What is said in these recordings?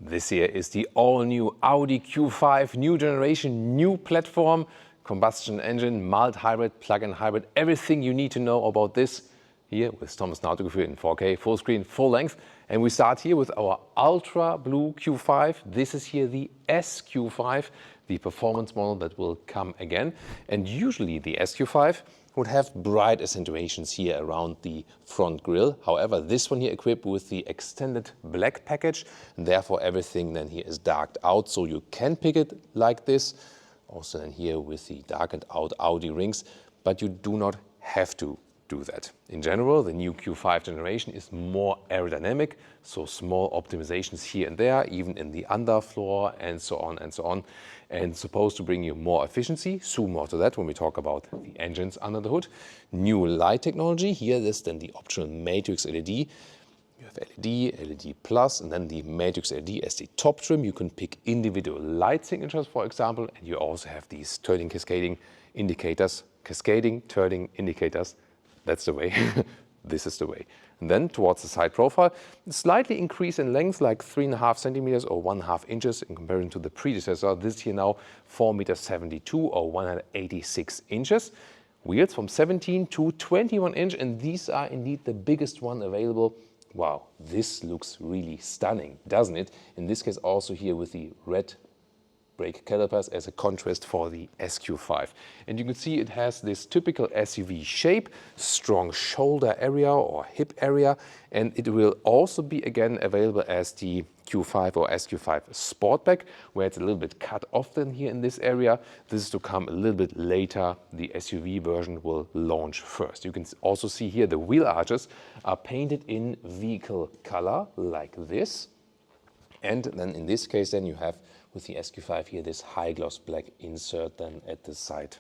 This here is the all-new Audi Q5, new generation, new platform, combustion engine, mild hybrid, plug-in hybrid, everything you need to know about this here with Thomas and Autogefuehl in 4K, full screen, full length. And we start here with our ultra blue Q5. This is here the SQ5, the performance model that will come again. And usually the SQ5 would have bright accentuations here around the front grille. However, this one here equipped with the extended black package, and therefore everything then here is darked out, so you can pick it like this. Also then here with the darkened out Audi rings, but you do not have to do that. In general, the new Q5 generation is more aerodynamic, so small optimizations here and there, even in the underfloor and so on and so on, and supposed to bring you more efficiency. Soon more to that when we talk about the engines under the hood. New light technology, here this then the optional matrix LED. You have LED, LED Plus, and then the matrix LED as the top trim. You can pick individual light signatures, for example, and you also have these turning cascading indicators, cascading turning indicators. That's the way. This is the way. And then towards the side profile, slightly increase in length, like 3.5 centimeters or 1/2 inches in comparison to the predecessor. This here now 4.72 meters or 186 inches. Wheels from 17 to 21 inch, and these are indeed the biggest one available. Wow, this looks really stunning, doesn't it? In this case also here with the red brake calipers as a contrast for the SQ5. And you can see it has this typical SUV shape, strong shoulder area or hip area, and it will also be again available as the Q5 or SQ5 Sportback, where it's a little bit cut off then here in this area. This is to come a little bit later. The SUV version will launch first. You can also see here the wheel arches are painted in vehicle color like this. And then in this case then you have with the SQ5 here this high gloss black insert then at the side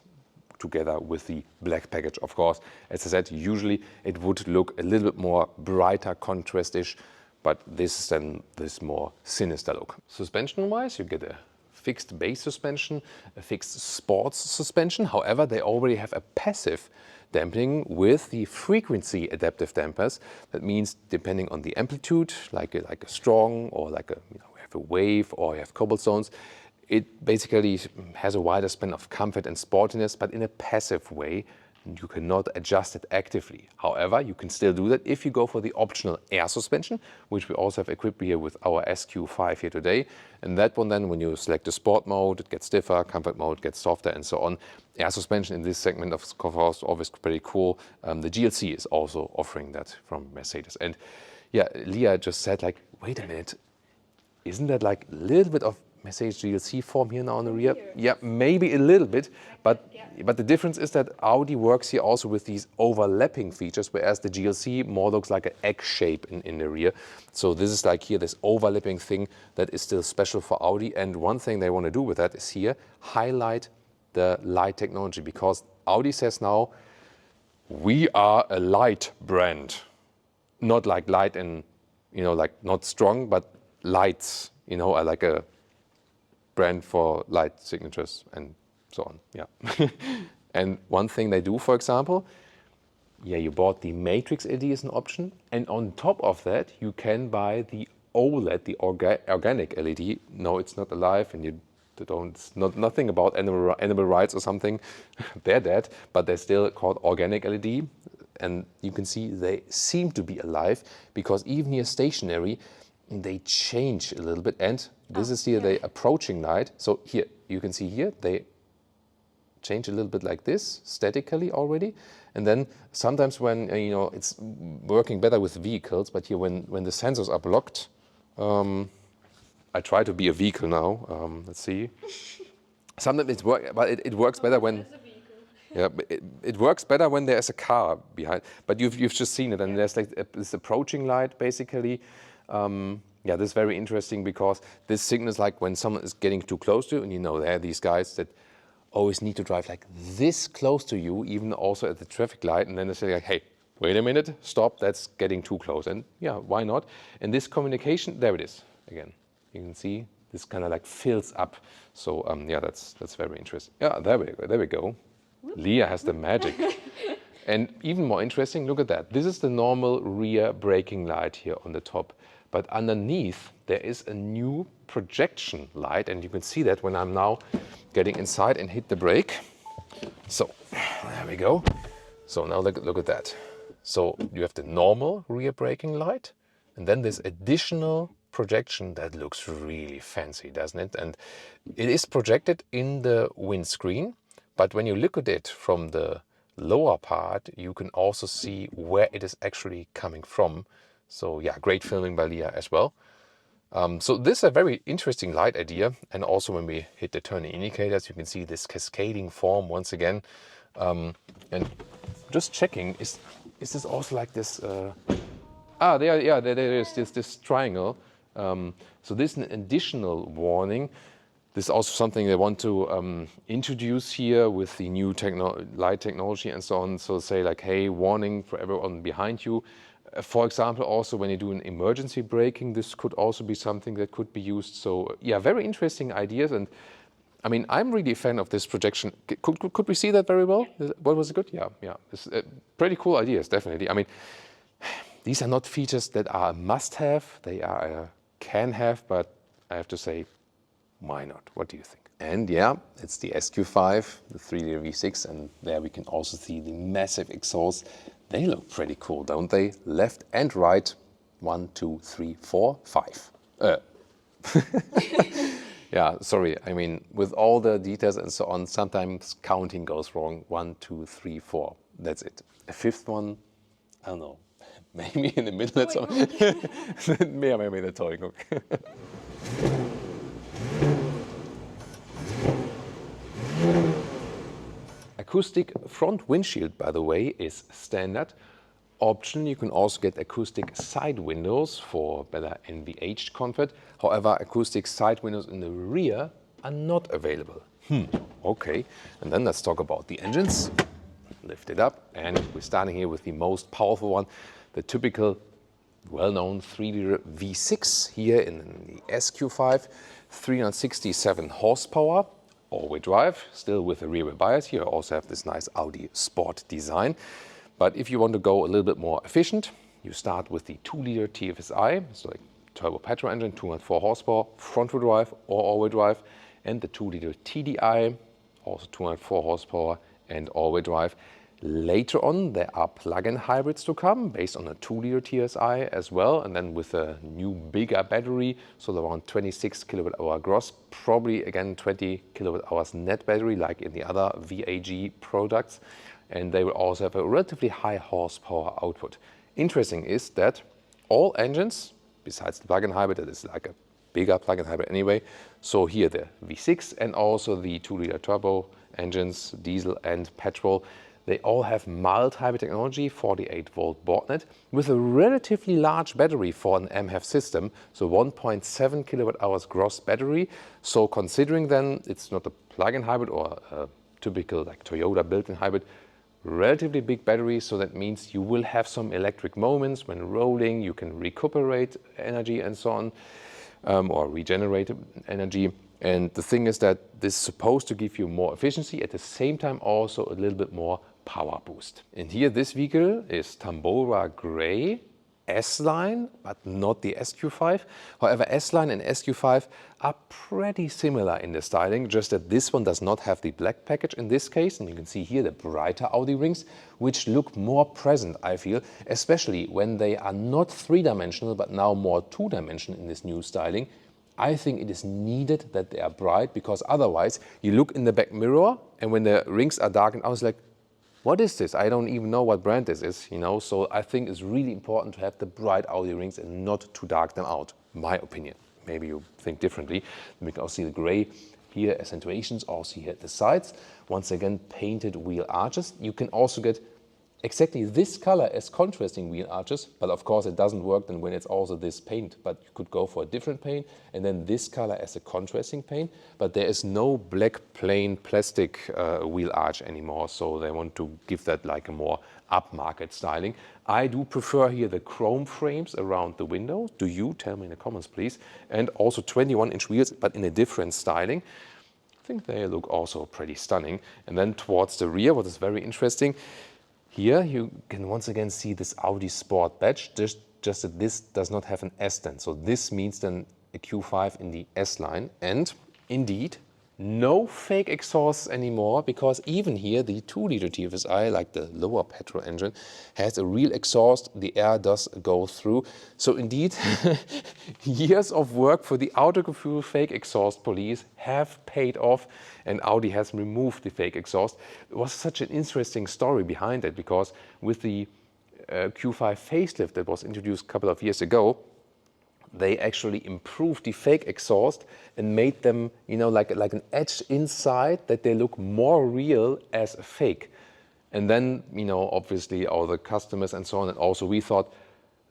together with the black package, of course. As I said, usually it would look a little bit more brighter, contrastish, but this is then this more sinister look. Suspension wise, you get a fixed base suspension, a fixed sports suspension. However, they already have a passive dampening with the frequency adaptive dampers. That means depending on the amplitude, like a strong or like a, we have a wave or you have cobblestones, it basically has a wider span of comfort and sportiness, but in a passive way. You cannot adjust it actively. However, you can still do that if you go for the optional air suspension, which we also have equipped here with our SQ5 here today. And that one then, when you select the sport mode, it gets stiffer, comfort mode gets softer and so on. Air suspension in this segment of course always pretty cool. The GLC is also offering that from Mercedes. And yeah, Leah just said like, wait a minute, isn't that like a little bit of Mercedes GLC form here now on the rear? Yeah, maybe a little bit, but the difference is that Audi works here also with these overlapping features, whereas the GLC more looks like an egg shape in the rear. So this is like here, this overlapping thing that is still special for Audi. And one thing they want to do with that is here, highlight the light technology, because Audi says now, we are a light brand. Not like light and, you know, like not strong, but lights, you know, like a brand for light signatures and so on, yeah. And one thing they do, for example, yeah, you bought the matrix LED as an option, and on top of that, you can buy the OLED, the organic LED. No, it's not alive, and you don't, it's nothing about animal rights or something. They're dead, but they're still called organic LED, and you can see they seem to be alive, because even here stationary, they change a little bit, and this is here the approaching light. So here, you can see here, they change a little bit like this, statically already. And then sometimes when, you know, it's working better with vehicles, but here when the sensors are blocked, I try to be a vehicle now, let's see. Sometimes it works better when, yeah, it works better when there's a car behind, but you've just seen it, and there's like this approaching light basically. Yeah, this is very interesting because this signals like when someone is getting too close to you, and you know there are these guys that always need to drive like this close to you, even also at the traffic light, and then they say like, hey, wait a minute, stop, that's getting too close. And yeah, why not? And this communication, there it is again. You can see this kind of like fills up. So yeah, that's very interesting. Yeah, there we go. Leah has the magic. And even more interesting, look at that. This is the normal rear braking light here on the top. but underneath there is a new projection light, and you can see that when I'm now getting inside and hit the brake. So there we go. So now look at that. So you have the normal rear braking light, and then this additional projection that looks really fancy, doesn't it? And it is projected in the windscreen, but when you look at it from the lower part, you can also see where it is actually coming from. So yeah, great filming by Leah as well. So this is a very interesting light idea, and also when we hit the turning indicators, you can see this cascading form once again. And just checking, is this also like this? There is this triangle. So this is an additional warning. This is also something they want to introduce here with the new light technology and so on. So say like, hey, warning for everyone behind you. For example, also when you do an emergency braking, this could also be something that could be used. So yeah, very interesting ideas. And I mean, I'm really a fan of this projection. Could we see that very well? What was it good? Yeah. It's, pretty cool ideas, definitely. I mean, these are not features that are a must-have. They are a can-have, but I have to say, why not? What do you think? And yeah, it's the SQ5, the 3-liter V6, and there we can also see the massive exhaust. They look pretty cool, don't they? Left and right. 1, 2, 3, 4, 5. Yeah, sorry. I mean, with all the details and so on, sometimes counting goes wrong. 1, 2, 3, 4. That's it. A fifth one, I don't know. Maybe in the middle. Mehr in der Täuschung. Acoustic front windshield, by the way, is standard. Option, you can also get acoustic side windows for better NVH comfort. However, acoustic side windows in the rear are not available. Okay, and then let's talk about the engines. Lift it up, and we're starting here with the most powerful one, the typical well-known 3-liter V6 here in the SQ5, 367 horsepower. All-wheel drive, still with a rear-wheel bias. Here I also have this nice Audi Sport design. But if you want to go a little bit more efficient, you start with the 2-liter TFSI, so like turbo petrol engine, 204 horsepower, front-wheel drive or all-wheel drive, and the 2-liter TDI, also 204 horsepower and all-wheel drive. Later on, there are plug-in hybrids to come based on a 2-liter TSI as well, and then with a new bigger battery, so around 26 kWh gross, probably again 20 kWh net battery like in the other VAG products, and they will also have a relatively high horsepower output. Interesting is that all engines, besides the plug-in hybrid, that is like a bigger plug-in hybrid anyway, so here the V6 and also the 2-liter turbo engines, diesel and petrol, they all have mild hybrid technology, 48-volt board net, with a relatively large battery for an MHEV system, so 1.7 kWh gross battery. So considering then it's not a plug-in hybrid or a typical like Toyota built-in hybrid, relatively big battery, so that means you will have some electric moments when rolling, you can recuperate energy and so on, or regenerate energy. And the thing is that this is supposed to give you more efficiency, at the same time also a little bit more power boost. And here this vehicle is Tambora Grey S-line, but not the SQ5. However, S-line and SQ5 are pretty similar in the styling, just that this one does not have the black package in this case. And you can see here the brighter Audi rings, which look more present, I feel, especially when they are not three-dimensional, but now more two-dimensional in this new styling. I think it is needed that they are bright, because otherwise you look in the back mirror and when the rings are darkened, I was like, what is this? I don't even know what brand this is, you know? So I think it's really important to have the bright Audi rings and not to dark them out, my opinion. Maybe you think differently. We can also see the gray here, accentuations, also here at the sides. Once again, painted wheel arches. You can also get exactly this color as contrasting wheel arches, but of course it doesn't work then when it's also this paint. But you could go for a different paint and then this color as a contrasting paint. But there is no black plain plastic wheel arch anymore, so they want to give that like a more upmarket styling. I do prefer here the chrome frames around the window. Do you? Tell me in the comments, please. And also 21-inch wheels, but in a different styling. I think they look also pretty stunning. And then towards the rear, what is very interesting, here you can once again see this Audi Sport badge. just that this does not have an S then. So this means then a Q5 in the S-line. And indeed, no fake exhausts anymore, because even here the 2-liter TFSI, like the lower petrol engine, has a real exhaust. The air does go through. So indeed, years of work for the Autogefuehl fake exhaust police have paid off, and Audi has removed the fake exhaust. It was such an interesting story behind it, because with the Q5 facelift that was introduced a couple of years ago, they actually improved the fake exhaust and made them, you know, like an edge inside, that they look more real as a fake. And then, you know, obviously all the customers and so on, and also we thought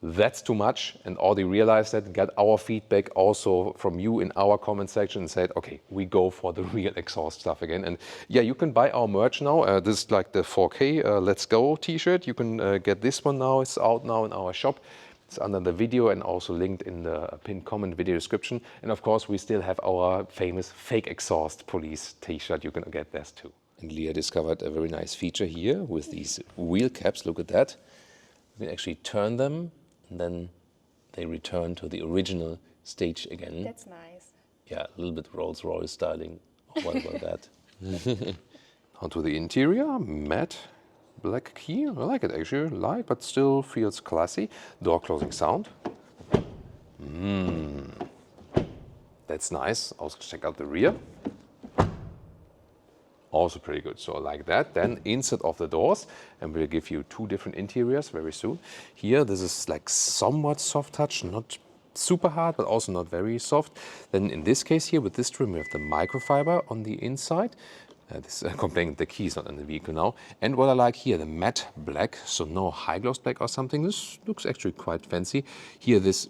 that's too much, and Audi realized that, got our feedback also from you in our comment section, and said, okay, we go for the real exhaust stuff again. And yeah, you can buy our merch now. This is like the 4K Let's Go t-shirt. You can get this one now. It's out now in our shop. It's under the video and also linked in the pinned comment video description. And of course, we still have our famous fake exhaust police t-shirt. You can get this too. And Leah discovered a very nice feature here with these wheel caps. Look at that. You can actually turn them, and then they return to the original stage again. That's nice. Yeah, a little bit Rolls-Royce styling. What about that? Onto the interior, matte. Black key, I like it actually, light, but still feels classy. Door closing sound. That's nice. Also check out the rear. Also pretty good, so I like that. Then inside of the doors, and we'll give you 2 different interiors very soon. Here, this is like somewhat soft touch, not super hard, but also not very soft. Then in this case here, with this trim, we have the microfiber on the inside. This complaining the key is not in the vehicle now. And what I like here, the matte black, so no high gloss black or something. This looks actually quite fancy. Here, this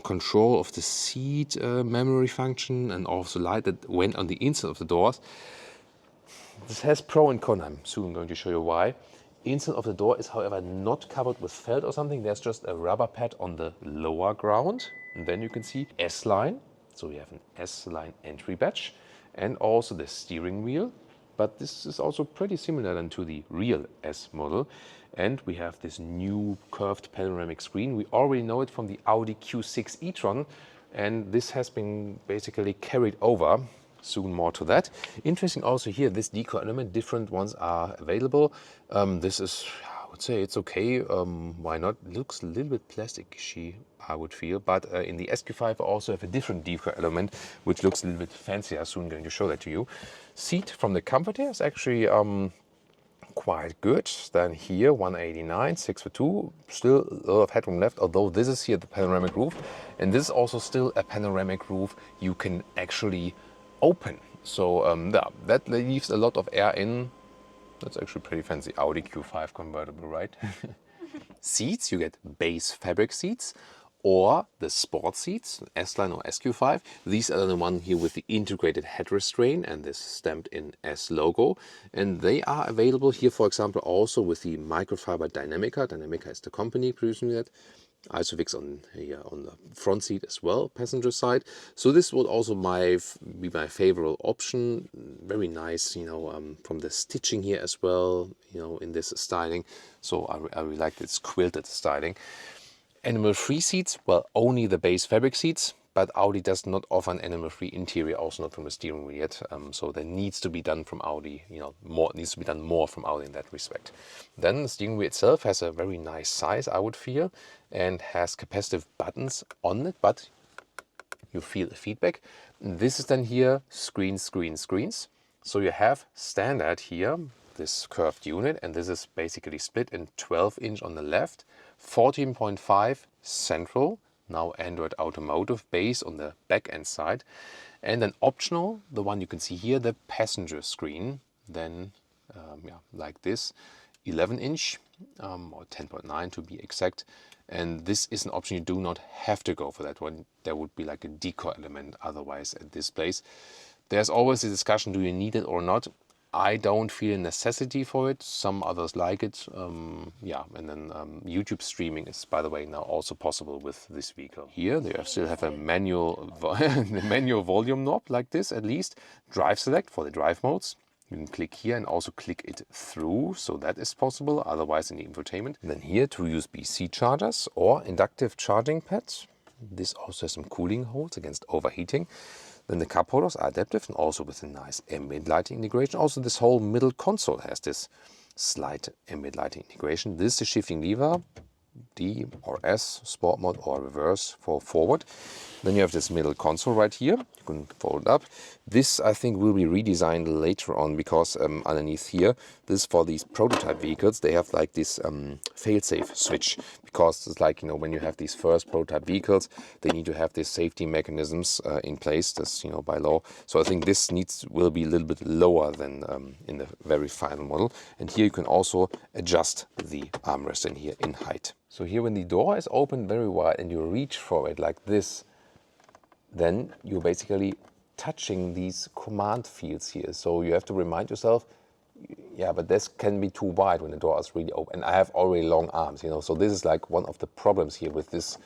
control of the seat memory function, and also light that went on the inside of the doors. This has pro and con. I'm soon going to show you why. Inside of the door is, however, not covered with felt or something. There's just a rubber pad on the lower ground. And then you can see S-line. So we have an S-line entry badge. And also the steering wheel, but this is also pretty similar then to the real S model. And we have this new curved panoramic screen. We already know it from the Audi Q6 e-tron, and this has been basically carried over. Soon more to that. Interesting also here, this decor element, different ones are available. This is, I would say it's okay. Why not? It looks a little bit plastic-y, I would feel. But in the SQ5 I also have a different decor element, which looks a little bit fancier. I'm soon going to show that to you. Seat from the comfort here is actually quite good. Then here, 189, 6'2", still a lot of headroom left, although this is here the panoramic roof. And this is also still a panoramic roof you can actually open. So yeah, that leaves a lot of air in. That's actually pretty fancy. Audi Q5 convertible, right? Seats, you get base fabric seats or the sport seats, S-line or SQ5. These are the one here with the integrated head restraint and this stamped in S logo. And they are available here, for example, also with the microfiber Dynamica. Dynamica is the company producing that. Isofix on here on the front seat as well, passenger side. So this would also be my favorite option. Very nice, you know, from the stitching here as well, you know, in this styling. So I really like this quilted styling. Animal-free seats, well, only the base fabric seats, but Audi does not offer an animal-free interior, also not from the steering wheel yet. So there needs to be done from Audi, you know, needs to be done more from Audi in that respect. Then the steering wheel itself has a very nice size, I would feel, and has capacitive buttons on it, but you feel the feedback. And this is then here, screens. So you have standard here, this curved unit, and this is basically split in 12-inch on the left, 14.5 central, now Android Automotive base on the back end side, and then optional, the one you can see here, the passenger screen, then yeah, like this, 11-inch or 10.9 to be exact. And this is an option. You do not have to go for that one. There would be like a decor element otherwise at this place. There's always a discussion, do you need it or not? I don't feel a necessity for it. Some others like it. Yeah, and then YouTube streaming is, by the way, now also possible with this vehicle. Here they still have a manual volume knob like this, at least. Drive select for the drive modes. You can click here and also click it through, so that is possible, otherwise in the infotainment. And then here, 2 USB-C chargers or inductive charging pads. This also has some cooling holes against overheating. Then the cup holders are adaptive and also with a nice ambient lighting integration. Also, this whole middle console has this slight ambient lighting integration. This is the shifting lever, D or S, sport mode or reverse for forward. Then you have this middle console right here. You can fold it up. This, I think, will be redesigned later on because underneath here, this is for these prototype vehicles. They have like this fail-safe switch because it's like, you know, when you have these first prototype vehicles, they need to have these safety mechanisms in place. That's, you know, by law. So I think this will be a little bit lower than in the very final model. And here you can also adjust the armrest in here in height. So here when the door is open very wide and you reach for it like this, then you're basically touching these command fields here. So you have to remind yourself, yeah, but this can be too wide when the door is really open. And I have already long arms, you know, so this is like one of the problems here with this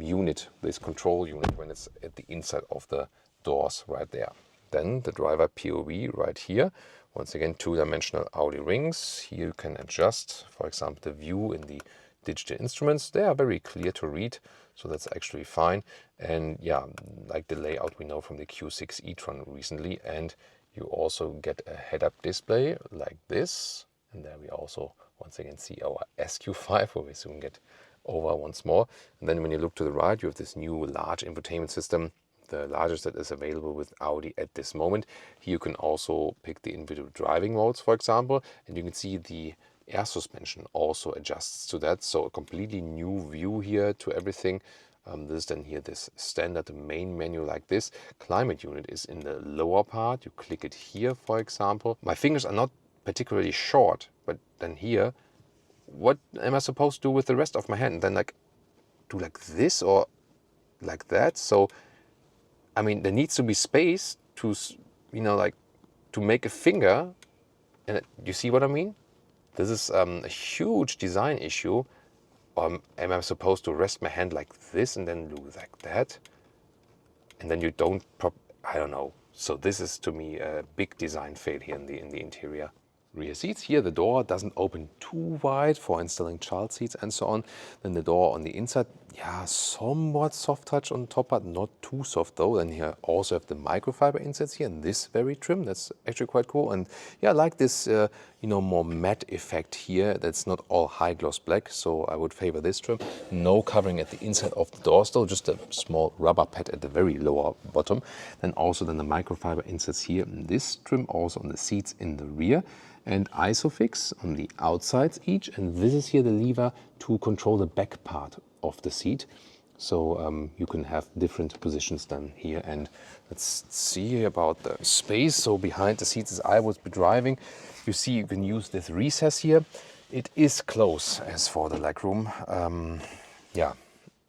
unit, this control unit, when it's at the inside of the doors right there. Then the driver POV right here. Once again, 2-dimensional Audi rings. Here you can adjust, for example, the view in the digital instruments. They are very clear to read, so that's actually fine. And yeah, like the layout we know from the Q6 e-tron recently. And you also get a head-up display like this. And there we also once again see our SQ5, where we soon get over once more. And then when you look to the right, you have this new large infotainment system, the largest that is available with Audi at this moment. Here you can also pick the individual driving modes, for example, and you can see the air suspension also adjusts to that. So a completely new view here to everything. This is then here this standard main menu like this. Climate unit is in the lower part. You click it here, for example. My fingers are not particularly short, but then here, what am I supposed to do with the rest of my hand? Then like do like this or like that? So I mean, there needs to be space to, you know, like to make a finger. And you see what I mean? This is a huge design issue. Am I supposed to rest my hand like this and then do like that? And then you don't, I don't know. So this is to me a big design fail here in the interior. Rear seats here, the door doesn't open too wide for installing child seats and so on. Then the door on the inside, yeah, somewhat soft touch on the top part, not too soft though. Then here also have the microfiber inserts here, and this very trim. That's actually quite cool. And yeah, I like this, you know, more matte effect here. That's not all high gloss black, so I would favor this trim. No covering at the inside of the doors though, just a small rubber pad at the very lower bottom. Then also then the microfiber inserts here in this trim, also on the seats in the rear. And Isofix on the outsides each, and this is here the lever to control the back part of the seat. So you can have different positions than here. And let's see about the space. So behind the seats as I would be driving, you see you can use this recess here. It is close as for the legroom. Yeah,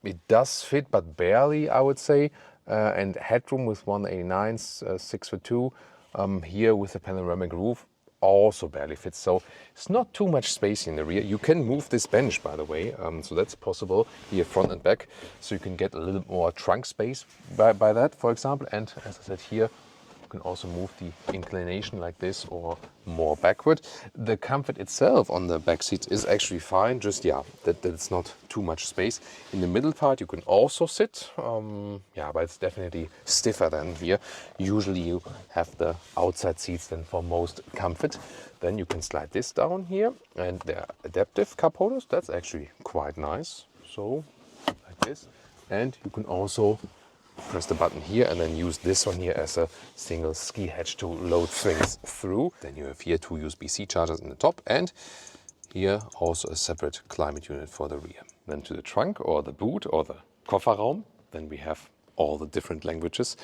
it does fit, but barely, I would say. And headroom with 189s, 6'2". Here with the panoramic roof, also barely fits, so it's not too much space in the rear. You can move this bench, by the way, so that's possible here front and back, so you can get a little more trunk space by that, for example. And as I said here, you can also move the inclination like this or more backward. The comfort itself on the back seats is actually fine, just yeah, that it's not too much space. In the middle part you can also sit, yeah, but it's definitely stiffer than here. Usually you have the outside seats then for most comfort. Then you can slide this down here, and they're adaptive cup holders. That's actually quite nice. So like this, and you can also press the button here and then use this one here as a single ski hatch to load things through. Then you have here 2 USB-C chargers in the top, and here also a separate climate unit for the rear. Then to the trunk or the boot or the Kofferraum, then we have all the different languages.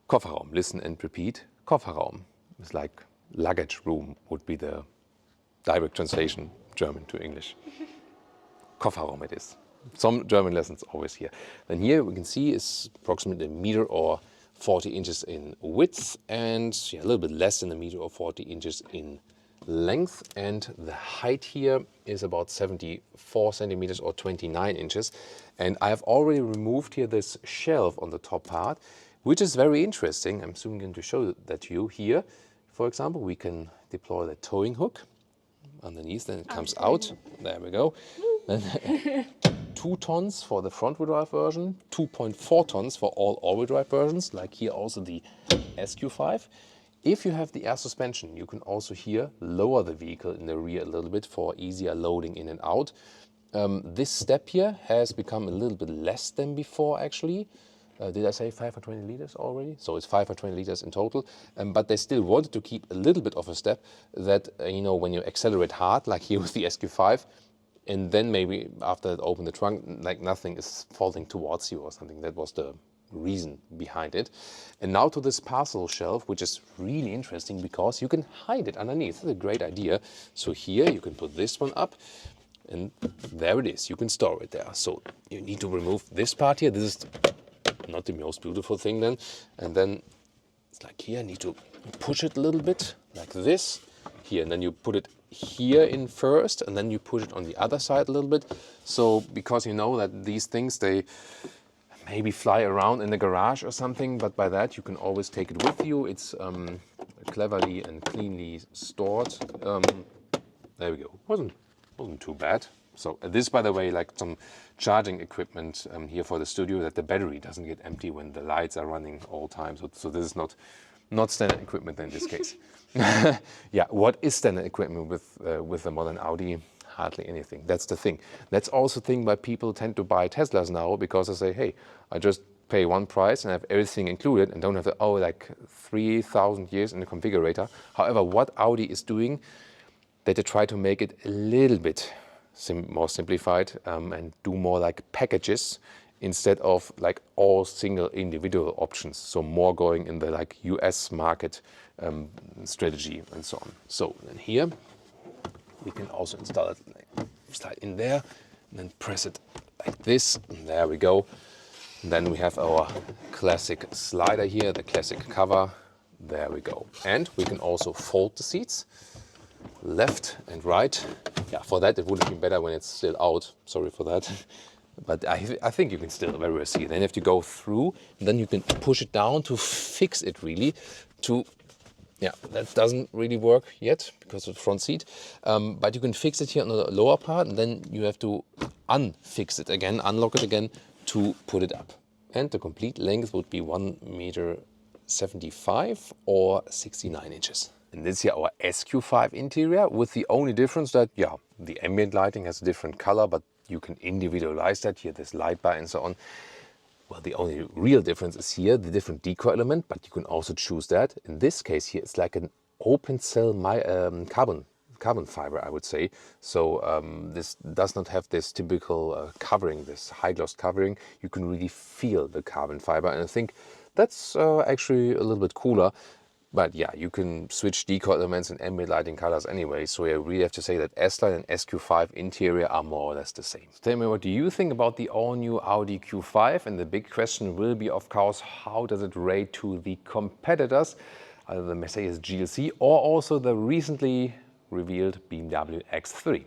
Kofferraum, listen and repeat. Kofferraum is like luggage room would be the direct translation German to English. Kofferraum it is. Some German lessons always here. Then here we can see is approximately a meter or 40 inches in width, and yeah, a little bit less than a meter or 40 inches in length. And the height here is about 74 centimeters or 29 inches. And I have already removed here this shelf on the top part, which is very interesting. I'm soon going to show that to you here. for example, we can deploy the towing hook underneath, then it comes out. There we go. Then 2 tons for the front-wheel drive version, 2.4 tons for all all-wheel drive versions, like here also the SQ5. If you have the air suspension, you can also here lower the vehicle in the rear a little bit for easier loading in and out. This step here has become a little bit less than before, actually. Did I say 520 liters already? So it's 520 liters in total. But they still wanted to keep a little bit of a step that, you know, when you accelerate hard, like here with the SQ5, and then maybe after it opened the trunk, like nothing is falling towards you or something. That was the reason behind it. And now to this parcel shelf, which is really interesting because you can hide it underneath. It's a great idea. So here you can put this one up, and there it is. You can store it there. So you need to remove this part here. This is not the most beautiful thing then. And then it's like here, I need to push it a little bit like this here. And then you put it here in first, and then you push it on the other side a little bit. So because you know that these things, they maybe fly around in the garage or something, but by that you can always take it with you. It's cleverly and cleanly stored. There we go. Wasn't too bad. So this, by the way, like some charging equipment here for the studio, that the battery doesn't get empty when the lights are running all time. So this is not standard equipment in this case. Yeah, what is standard equipment with the modern Audi? Hardly anything. That's the thing. That's also the thing why people tend to buy Teslas now, because they say, hey, I just pay one price and have everything included and don't have to owe like 3,000 years in the configurator. However, what Audi is doing, that they try to make it a little bit more simplified and do more like packages instead of like all single individual options. So more going in the like US market strategy and so on. So then here we can also install it, like, slide in there and then press it like this. And there we go. And then we have our classic slider here, the classic cover. There we go. And we can also fold the seats left and right. Yeah, for that it would have been better when it's still out. Sorry for that. But I think you can still very well see it. Then you have to go through, and then you can push it down to fix it really. Yeah, that doesn't really work yet because of the front seat. But you can fix it here on the lower part, and then you have to unfix it again, unlock it again to put it up. And the complete length would be 1.75 m or 69 inches. And this is here our SQ5 interior, with the only difference that, yeah, the ambient lighting has a different color, but you can individualize that here, this light bar and so on. Well, the only real difference is here, the different deco element, but you can also choose that. In this case here, it's like an open cell carbon fiber, I would say. So this does not have this typical covering, this high gloss covering. You can really feel the carbon fiber, and I think that's actually a little bit cooler. But yeah, you can switch deco elements and ambient lighting colors anyway, so I really have to say that S-line and SQ5 interior are more or less the same. Tell me, what do you think about the all-new Audi Q5? And the big question will be, of course, how does it rate to the competitors, either the Mercedes GLC or also the recently revealed BMW X3?